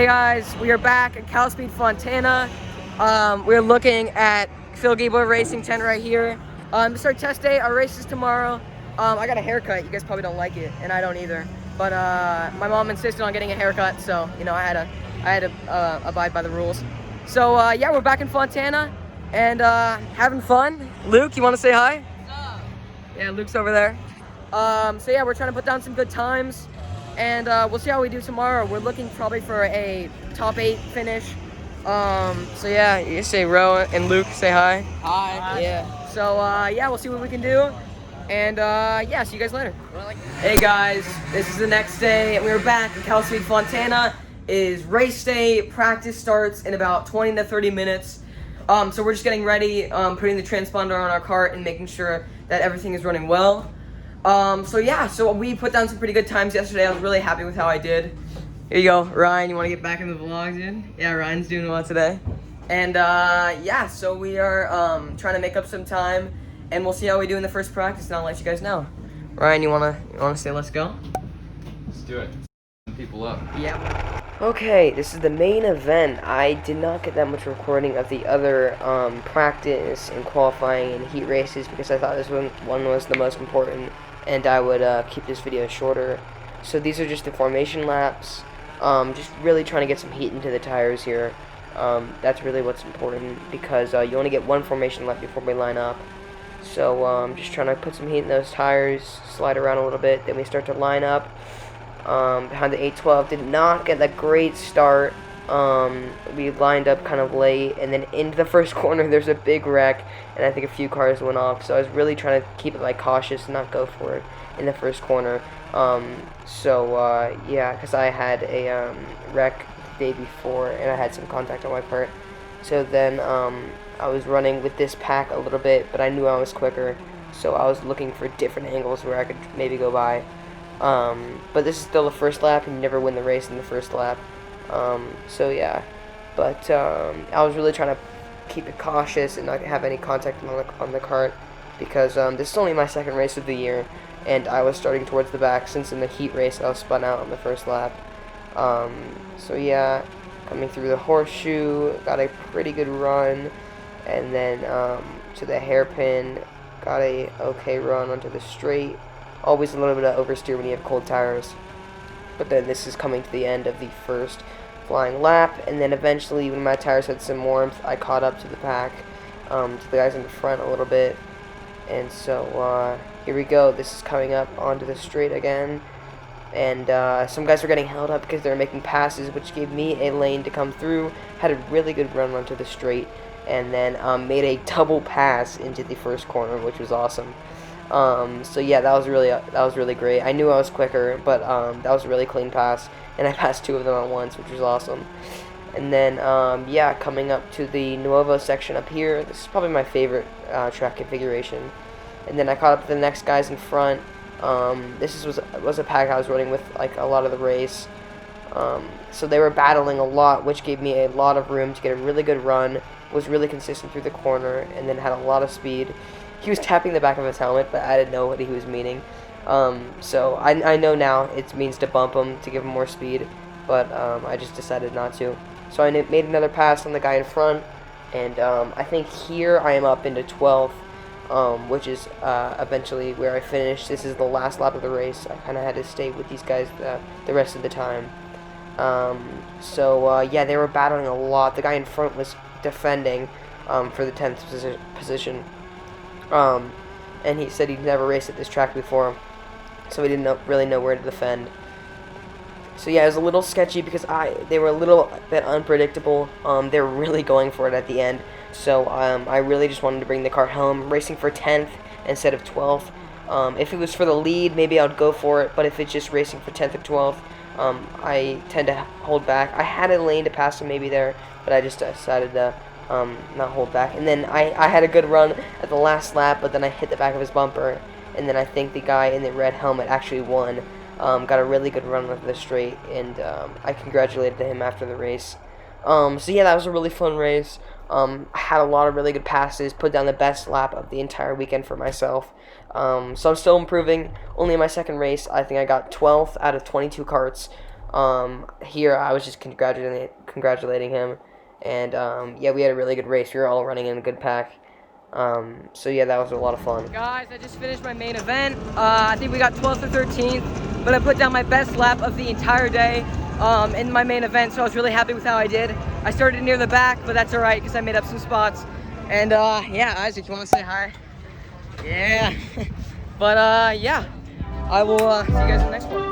guys, we are back at Cal Speed Fontana. We're looking at Phil Gabler Racing Tent right here. This is our test day. Our race is tomorrow. I got a haircut. You guys probably don't like it, and I don't either. But my mom insisted on getting a haircut, so you know I had to abide by the rules. So yeah, we're back in Fontana and having fun. Luke, you want to say hi? Yeah, Luke's over there. So yeah, we're trying to put down some good times. And we'll see how we do tomorrow. We're looking probably for a top 8 finish. So yeah, you say Ro and Luke say hi. Hi. Yeah. So yeah, we'll see what we can do. And yeah, see you guys later. Hey guys, this is the next day. We're back at Cal Speed Fontana. It is race day. Practice starts in about 20 to 30 minutes. So we're just getting ready, putting the transponder on our cart and making sure that everything is running well. So yeah, so we put down some pretty good times yesterday. I was really happy with how I did. Here you go, Ryan, you want to get back in the vlog, dude? Yeah, Ryan's doing well today. And yeah, so we are trying to make up some time, and we'll see how we do in the first practice, and I'll let you guys know. Ryan, you wanna say let's go? Let's do it. People up. Yeah. Okay, this is the main event. I did not get that much recording of the other practice and qualifying and heat races because I thought this one was the most important, and I would keep this video shorter. So these are just the formation laps. Just really trying to get some heat into the tires here. That's really what's important because you only get one formation lap before we line up. So just trying to put some heat in those tires, slide around a little bit, then we start to line up. Behind the 812, did not get that great start. We lined up kind of late, and then into the first corner there's a big wreck, and I think a few cars went off, so I was really trying to keep it like cautious and not go for it in the first corner. Yeah, because I had a wreck the day before, and I had some contact on my part. So then I was running with this pack a little bit, but I knew I was quicker, so I was looking for different angles where I could maybe go by. But this is still the first lap, and you never win the race in the first lap. So yeah, but I was really trying to keep it cautious and not have any contact on the cart because this is only my second race of the year, and I was starting towards the back since in the heat race I was spun out on the first lap. So yeah, coming through the horseshoe, got a pretty good run, and then to the hairpin, got a okay run onto the straight. Always a little bit of oversteer when you have cold tires. But then this is coming to the end of the first flying lap, and then eventually when my tires had some warmth, I caught up to the pack, to the guys in the front a little bit. And so here we go. This is coming up onto the straight again, and some guys were getting held up because they were making passes, which gave me a lane to come through. Had a really good run onto the straight, and then made a double pass into the first corner, which was awesome. So yeah, that was really great. I knew I was quicker, but that was a really clean pass, and I passed 2 of them at once, which was awesome. And then yeah, coming up to the Nuovo section up here, this is probably my favorite track configuration. And then I caught up to the next guys in front. This was a pack I was running with like a lot of the race, so they were battling a lot, which gave me a lot of room to get a really good run. Was really consistent through the corner, and then had a lot of speed. He was tapping the back of his helmet, but I didn't know what he was meaning. So I know now it means to bump him to give him more speed, but I just decided not to. So I made another pass on the guy in front, and I think here I am up into 12th, which is eventually where I finished. This is the last lap of the race. I kind of had to stay with these guys the rest of the time. Yeah, they were battling a lot. The guy in front was defending for the 10th position. And he said he'd never raced at this track before, so he didn't really know where to defend. So yeah, it was a little sketchy because they were a little bit unpredictable. They were really going for it at the end, so I really just wanted to bring the car home, racing for 10th instead of 12th. If it was for the lead, maybe I would go for it, but if it's just racing for 10th or 12th, I tend to hold back. I had a lane to pass him maybe there, but I just decided to not hold back. And then I had a good run at the last lap, but then I hit the back of his bumper, and then I think the guy in the red helmet actually won. Got a really good run with the straight, and I congratulated him after the race. So yeah, that was a really fun race. I had a lot of really good passes, put down the best lap of the entire weekend for myself. So I'm still improving. Only in my second race, I think I got 12th out of 22 carts. Here I was just congratulating him, and yeah, we had a really good race. We were all running in a good pack. So yeah, that was a lot of fun. Guys, I just finished my main event. I think we got 12th or 13th, but I put down my best lap of the entire day in my main event, so I was really happy with how I did. I started near the back, but that's all right because I made up some spots. And yeah, Isaac, you want to say hi? Yeah. But yeah, I will see you guys in the next one.